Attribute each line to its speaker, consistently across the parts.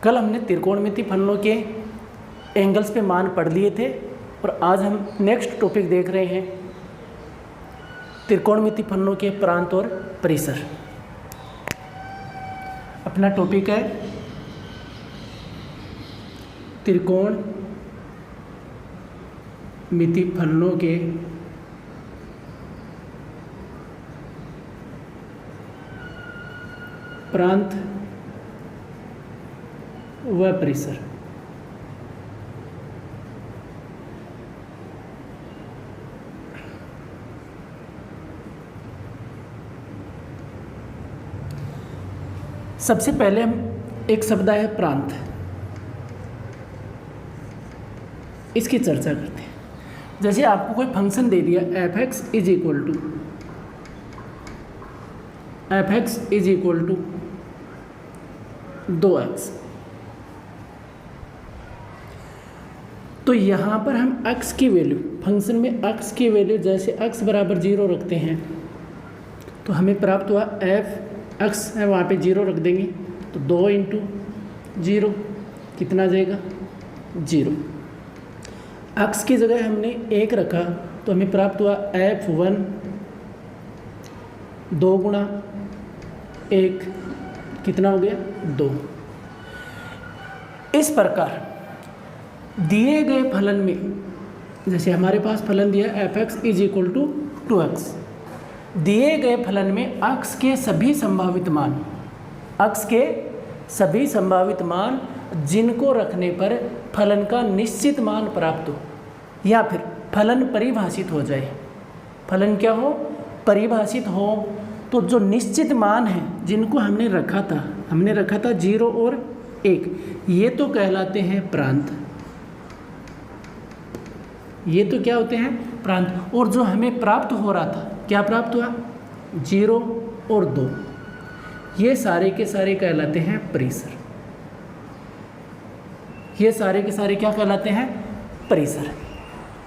Speaker 1: कल हमने त्रिकोणमिति फलनों के एंगल्स पे मान पढ़ लिए थे और आज हम नेक्स्ट टॉपिक देख रहे हैं त्रिकोणमिति फलनों के प्रांत और परिसर। अपना टॉपिक है त्रिकोणमिति फलनों के प्रांत व परिसर। सबसे पहले हम एक शब्द है प्रांत, इसकी चर्चा करते हैं। जैसे आपको कोई फंक्शन दे दिया f(x) is equal to 2x, तो यहाँ पर हम x की वैल्यू, फंक्शन में x की वैल्यू जैसे x बराबर 0 रखते हैं तो हमें प्राप्त हुआ f(x) है वहाँ पे 0 रख देंगे तो 2 × 0 कितना आ जाएगा 0। x की जगह हमने 1 रखा तो हमें प्राप्त हुआ f(1) 2 × 1 कितना हो गया 2। इस प्रकार दिए गए फलन में, जैसे हमारे पास फलन दिया f(x) is equal to 2x, दिए गए फलन में x के सभी संभावित मान जिनको रखने पर फलन का निश्चित मान प्राप्त हो या फिर फलन परिभाषित हो जाए। फलन क्या हो? परिभाषित हो। तो जो निश्चित मान है जिनको हमने रखा था 0 और 1, ये तो कहलाते हैं प्रांत। ये तो क्या होते हैं? प्रांत। और जो हमें प्राप्त हो रहा था, क्या प्राप्त हुआ? 0 और 2, ये सारे के सारे कहलाते हैं परिसर। ये सारे के सारे क्या कहलाते हैं? परिसर।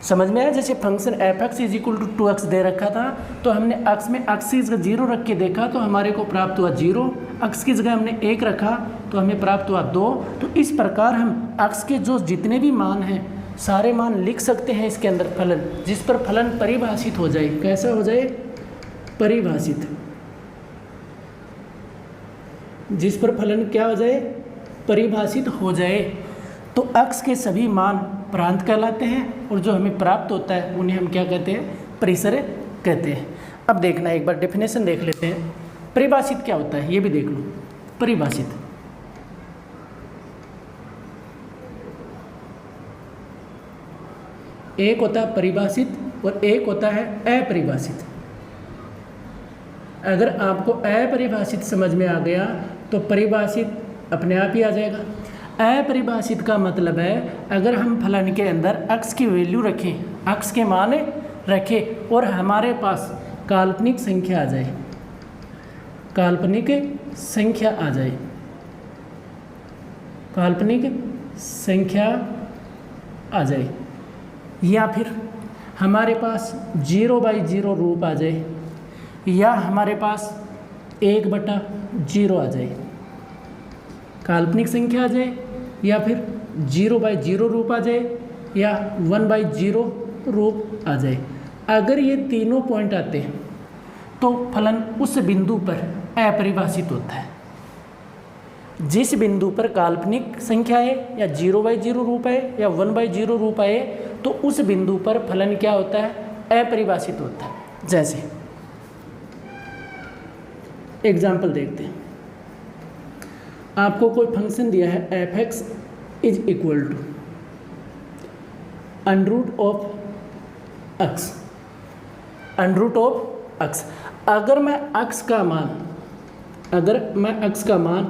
Speaker 1: समझ में आया? जैसे function f(x) is equal to 2x दे रखा था तो हमने x में x की जगह 0 रख के देखा तो हमारे को प्राप्त हुआ 0, x की जगह हमने 1 रखा तो हमें प्राप्त हुआ 2। तो इस प्रकार हम x के जो जितने भी मान हैं सारे मान लिख सकते हैं इसके अंदर फलन, जिस पर फलन परिभाषित हो जाए। कैसा हो जाए? परिभाषित। जिस पर फलन क्या हो जाए? परिभाषित हो जाए। तो x के सभी मान प्रांत कहलाते हैं और जो हमें प्राप्त होता है उन्हें हम क्या कहते हैं? परिसर कहते हैं। अब देखना, एक बार डेफिनेशन देख लेते हैं। परिभाषित क्या होता है ये भी देख लो। परिभाषित एक होता है परिभाषित और एक होता है अपरिभाषित। अगर आपको अपरिभाषित समझ में आ गया तो परिभाषित अपने आप ही आ जाएगा। अपरिभाषित का मतलब है अगर हम फलन के अंदर x की वैल्यू रखें, x के मान रखें और हमारे पास काल्पनिक संख्या आ जाए, काल्पनिक संख्या आ जाए, या फिर हमारे पास 0/0 रूप आ जाए, या हमारे पास 1/0 आ जाए, काल्पनिक संख्या आ जाए, या फिर 0/0 रूप आ जाए, या 1/0 रूप आ जाए। अगर ये तीनों पॉइंट आते हैं तो फलन उस बिंदु पर अपरिभाषित होता है। जिस बिंदु पर काल्पनिक संख्या है या 0/0 रूप है या 1/0 रूप है तो उस बिंदु पर फलन क्या होता है? अपरिभाषित होता है। जैसे एग्जाम्पल देखते हैं। आपको कोई फंक्शन दिया है f(x) is equal to √(x). अगर मैं x का मान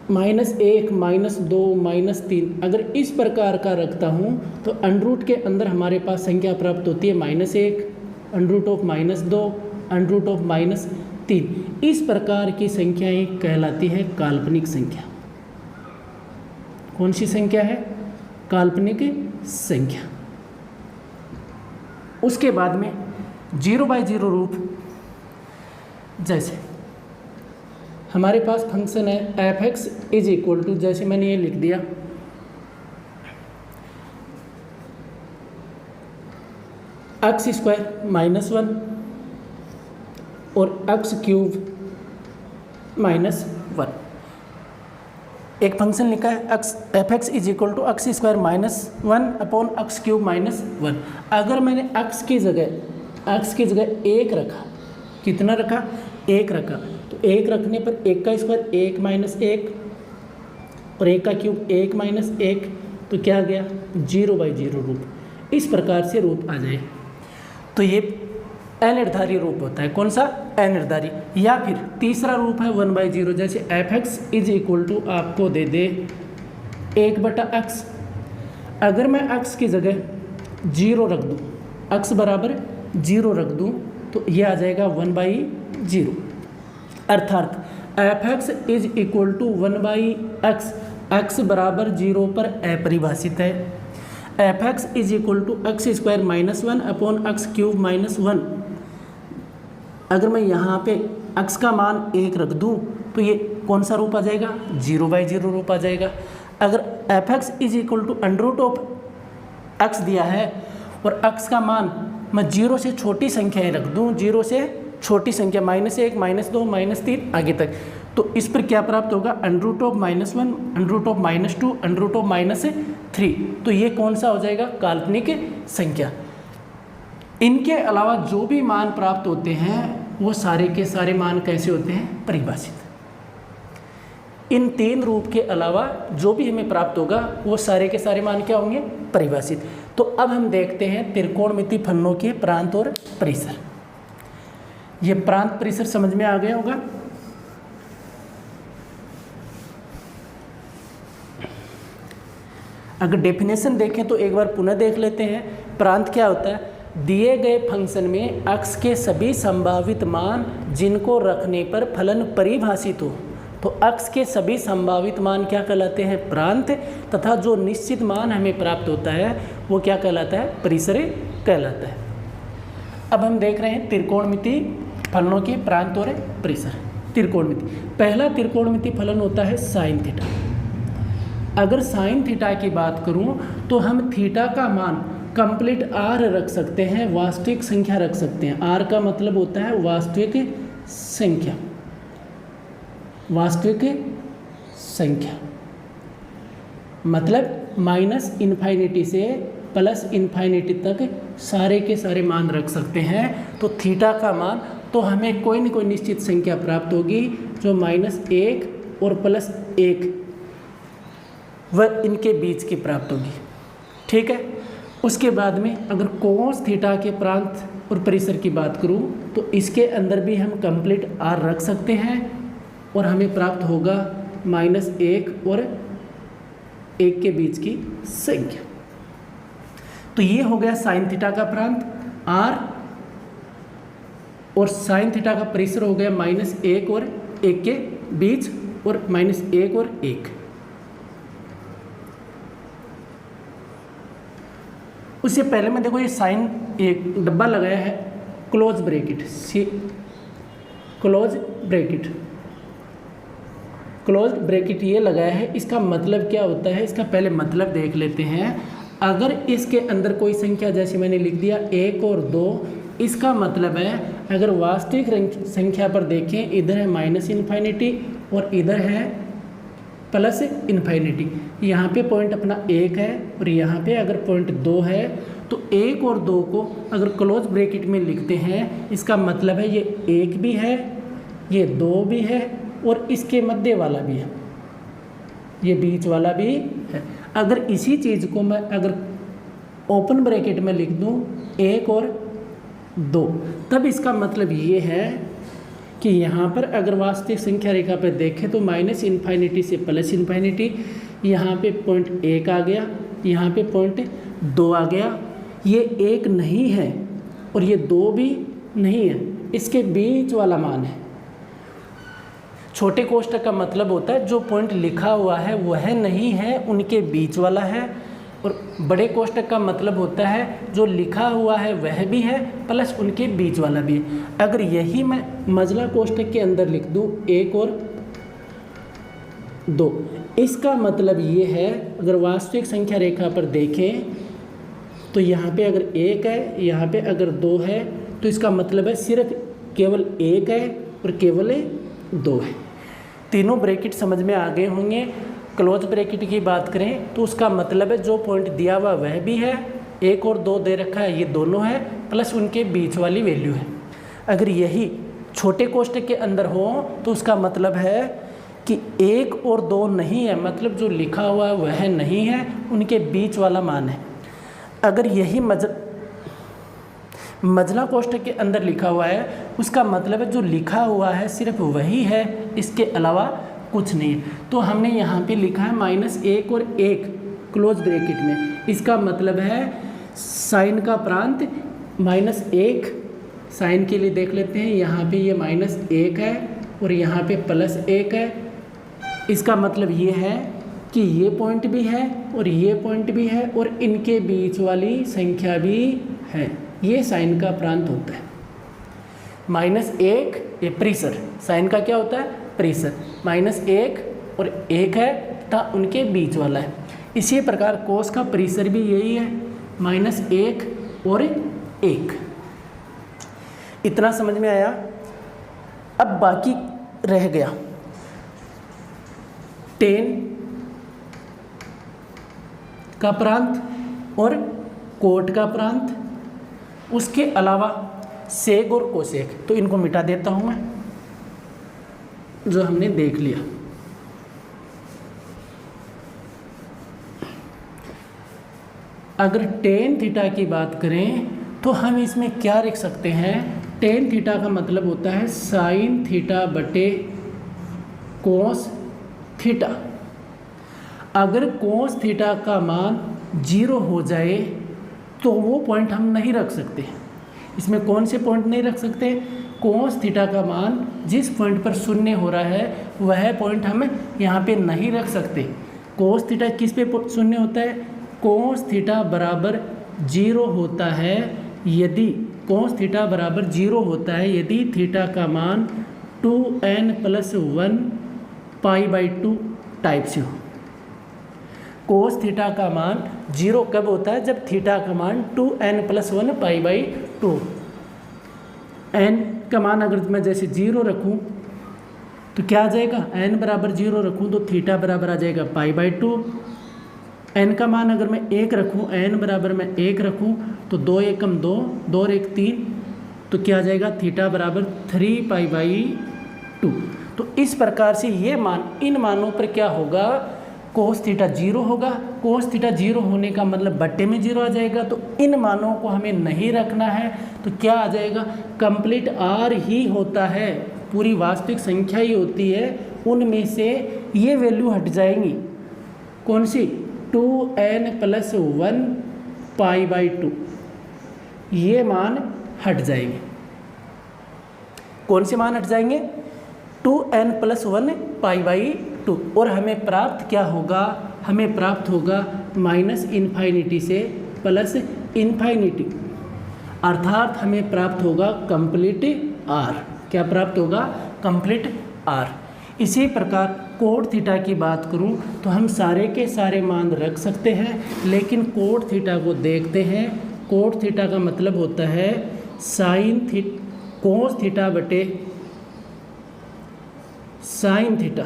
Speaker 1: -1, -2, -3 अगर इस प्रकार का रखता हूँ तो अंडरूट के अंदर हमारे पास संख्या प्राप्त होती है -1, √(-2), √(-3). इस प्रकार की संख्याएं कहलाती है काल्पनिक संख्या। कौन सी संख्या है? काल्पनिक संख्या। उसके बाद में 0/0 रूप, जैसे हमारे पास फंक्शन है F X is equal to, जैसे मैंने ये लिख दिया, एक्स स्क्वायर माइनस 1 और एक्स क्यूब माइनस 1। एक फंक्शन लिखा है X F X is equal to X square minus 1 upon X cube minus 1। अगर मैंने एक्स की जगह 1 रखा, कितना रखा? 1 रखा, तो 1 रखने पर 1 का स्क्वायर 1 माइनस 1 और 1 का क्यूब 1 माइनस 1, तो क्या आ गया? 0/0 रूप। इस प्रकार से रूप आ जाए तो ये अनिर्धारी रूप होता है। कौन सा? अनिर्धारी। या फिर तीसरा रूप है 1/0, जैसे F X is equal to आपको दे दे 1/x। अगर मैं x की जगह 0 रख दूँ, x बराबर 0 रख दूँ, तो ये आ जाएगा 1/0। अर्थात F X is equal to 1/x, x बराबर 0 पर अपरिभाषित है। F X is equal to X square minus 1 upon X cube minus 1। अगर मैं यहाँ पे x का मान 1 रख दूँ तो ये कौन सा रूप आ जाएगा? 0/0 रूप आ जाएगा। अगर F X is equal to √x दिया है और x का मान मैं 0 से छोटी संख्याएँ रख दूँ, 0 से छोटी संख्या -1 -2 -3 आगे तक, तो इस पर क्या प्राप्त होगा? √(-1), √(-2), √(-3). तो ये कौन सा हो जाएगा? काल्पनिक संख्या। इनके अलावा जो भी मान प्राप्त होते हैं वो सारे के सारे मान कैसे होते हैं? परिभाषित। इन 3 रूप के अलावा जो भी हमें प्राप्त होगा वो सारे के सारे मान क्या होंगे? परिभाषित। तो अब हम देखते हैं त्रिकोणमिति फलनों के प्रांत और परिसर। ये प्रांत परिसर समझ में आ गया होगा। अगर डेफिनेशन देखें तो एक बार पुनः देख लेते हैं। प्रांत क्या होता है? दिए गए फंक्शन में x के सभी संभावित मान जिनको रखने पर फलन परिभाषित हो, तो x के सभी संभावित मान क्या कहलाते हैं? प्रांत। तथा जो निश्चित मान हमें प्राप्त होता है वो क्या कहलाता है? परिसर कहलाता है। अब हम देख रहे हैं त्रिकोणमिति फलनों के प्रांत और परिसर। त्रिकोणमिति, पहला त्रिकोणमिति फलन होता है साइन थीटा। अगर साइन थीटा की बात करूं तो हम थीटा का मान कंप्लीट r रख सकते हैं, वास्तविक संख्या रख सकते हैं। r का मतलब होता है वास्तविक संख्या। वास्तविक संख्या मतलब -∞ से +∞ तक सारे के सारे मान रख सकते हैं। तो थीटा का मान तो हमें कोई न कोई निश्चित संख्या प्राप्त होगी जो -1 और +1 वह इनके बीच की प्राप्त होगी। ठीक है। उसके बाद में अगर कोस थीटा के प्रांत और परिसर की बात करूं तो इसके अंदर भी हम कंप्लीट r रख सकते हैं और हमें प्राप्त होगा -1 और 1 के बीच की संख्या। तो ये हो गया साइन थीटा का प्रांत r, और साइन थीटा का परिसर हो गया -1 और 1 के बीच, और -1 और 1। उससे पहले में देखो ये साइन एक डब्बा लगाया है, क्लोज ब्रैकेट, क्लोज ब्रैकेट ये लगाया है। इसका मतलब क्या होता है? इसका पहले मतलब देख लेते हैं। अगर इसके अंदर कोई संख्या, जैसे मैंने लिख दिया 1 और 2, इसका मतलब है अगर वास्तविक संख्या पर देखें, इधर है -∞ और इधर है +∞। यहाँ पे पॉइंट अपना 1 है और यहाँ पे अगर पॉइंट 2 है, तो 1 और 2 को अगर क्लोज ब्रैकेट में लिखते हैं, इसका मतलब है ये 1 भी है, ये 2 भी है और इसके मध्य वाला भी है, ये बीच वाला भी है। अगर इसी चीज़ को मैं अगर ओपन ब्रैकेट में लिख दूँ 1 और 2, तब इसका मतलब ये है कि यहाँ पर अगर वास्तविक संख्या रेखा पर देखें तो -∞ से +∞, यहाँ पे पॉइंट 1 आ गया, यहाँ पे पॉइंट 2 आ गया। ये 1 नहीं है और ये 2 भी नहीं है, इसके बीच वाला मान है। छोटे कोष्ठक का मतलब होता है जो पॉइंट लिखा हुआ है वह नहीं है, उनके बीच वाला है। और बड़े कोष्ठक का मतलब होता है जो लिखा हुआ है वह भी है प्लस उनके बीच वाला भी है। अगर यही मैं मझला कोष्ठक के अंदर लिख दूँ 1 और 2। इसका मतलब ये है, अगर वास्तविक संख्या रेखा पर देखें तो यहाँ पे अगर 1 है, यहाँ पे अगर 2 है, तो इसका मतलब है सिर्फ केवल 1 है और केवल 2 है। तीनों ब्रैकेट समझ में आ गए होंगे। क्लोज ब्रैकेट की बात करें तो उसका मतलब है जो पॉइंट दिया हुआ वह भी है, 1 और 2 दे रखा है, ये दोनों है, प्लस उनके बीच वाली वैल्यू है। अगर यही छोटे कोष्ठक के अंदर हो तो उसका मतलब है कि 1 और 2 नहीं है, मतलब जो लिखा हुआ है वह नहीं है, उनके बीच वाला मान है। अगर यही मजला कोष्ठक के अंदर लिखा हुआ है, उसका मतलब है जो लिखा हुआ है सिर्फ वही है, इसके अलावा कुछ नहीं है। तो हमने यहाँ पे लिखा है -1 और 1 क्लोज ब्रैकेट में, इसका मतलब है साइन का प्रांत -1, साइन के लिए देख लेते हैं, यहाँ पे ये -1 है और यहाँ पे +1 है। इसका मतलब ये है कि ये पॉइंट भी है और ये पॉइंट भी है और इनके बीच वाली संख्या भी है, ये साइन का प्रांत होता है। -1 ये प्रीसर, साइन का क्या होता है, प्रीसर, -1 और 1 है तथा उनके बीच वाला है। इसी प्रकार कोस का प्रीसर भी यही है, -1 और 1। इतना समझ में आया। अब बाकी रह गया tan का प्रांत और कोट का प्रांत, उसके अलावा सेक और कोसेक, तो इनको मिटा देता हूं मैं, जो हमने देख लिया। अगर tan थीटा की बात करें तो हम इसमें क्या लिख सकते हैं, tan थीटा का मतलब होता है साइन थीटा बटे कोस थीटा। अगर कोस थीटा का मान 0 हो जाए तो वो पॉइंट हम नहीं रख सकते। इसमें कौन से पॉइंट नहीं रख सकते, कोस थीटा का मान जिस पॉइंट पर 0 हो रहा है वह पॉइंट हम यहाँ पे नहीं रख सकते। कोस थीटा किस पे 0 होता है, कोस थीटा बराबर 0 होता है यदि, कोस थीटा बराबर 0 होता है यदि थीटा का मान 2n+1 π/2 टाइप से हो। कोस थीटा का मान 0 कब होता है, जब थीटा का मान 2n+1 π/2। n का मान अगर मैं जैसे 0 रखूं तो क्या आ जाएगा, n बराबर 0 रखूं तो थीटा बराबर आ जाएगा π/2। n का मान अगर मैं 1 रखूं, n बराबर मैं 1 रखूं तो 2 एकम 2, 2 और 1 3, तो क्या आ जाएगा, थीटा बराबर 3π/2। तो इस प्रकार से ये मान, इन मानों पर क्या होगा, कोस थीटा 0 होगा। कोस थीटा 0 होने का मतलब बट्टे में 0 आ जाएगा, तो इन मानों को हमें नहीं रखना है। तो क्या आ जाएगा, कंप्लीट r ही होता है, पूरी वास्तविक संख्या ही होती है, उनमें से ये वैल्यू हट जाएंगी। कौन सी, 2n+1 π/2, ये मान हट जाएंगे। कौन से मान हट जाएंगे, 2n+1 π/2, और हमें प्राप्त क्या होगा, हमें प्राप्त होगा -∞ से +∞, अर्थात हमें प्राप्त होगा कंप्लीट r। क्या प्राप्त होगा, कंप्लीट r। इसी प्रकार कोट थीटा की बात करूं तो हम सारे के सारे मान रख सकते हैं, लेकिन कोट थीटा को देखते हैं। कोट थीटा का मतलब होता है साइन थीटा, कोस थीटा बटे साइन थीटा,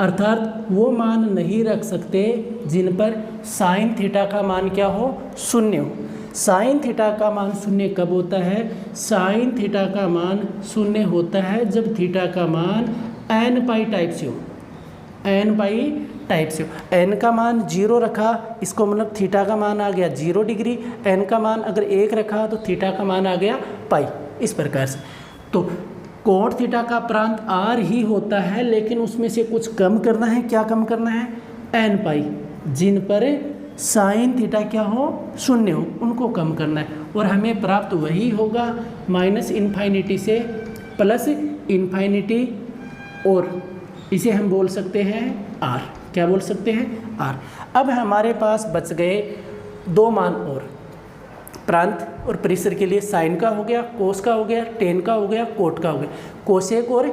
Speaker 1: अर्थात वो मान नहीं रख सकते जिन पर साइन थीटा का मान क्या हो, 0 हो। साइन थीटा का मान 0 कब होता है, साइन थीटा का मान 0 होता है जब थीटा का मान n π टाइप से हो, n π टाइप से हो। n का मान 0 रखा, इसको मतलब थीटा का मान आ गया 0 डिग्री, n का मान अगर 1 रखा तो थीटा का मान आ गया π, इस प्रकार से। तो कोट थीटा का प्रांत r ही होता है, लेकिन उसमें से कुछ कम करना है। क्या कम करना है, n π, जिन पर साइन थीटा क्या हो, 0 हो, उनको कम करना है। और हमें प्राप्त वही होगा -∞ से +∞, और इसे हम बोल सकते हैं r। क्या बोल सकते हैं, r। अब हमारे पास बच गए 2 मान और, प्रांत और परिसर के लिए साइन का हो गया, कोस का हो गया, टेन का हो गया, कोट का हो गया। कोसेक और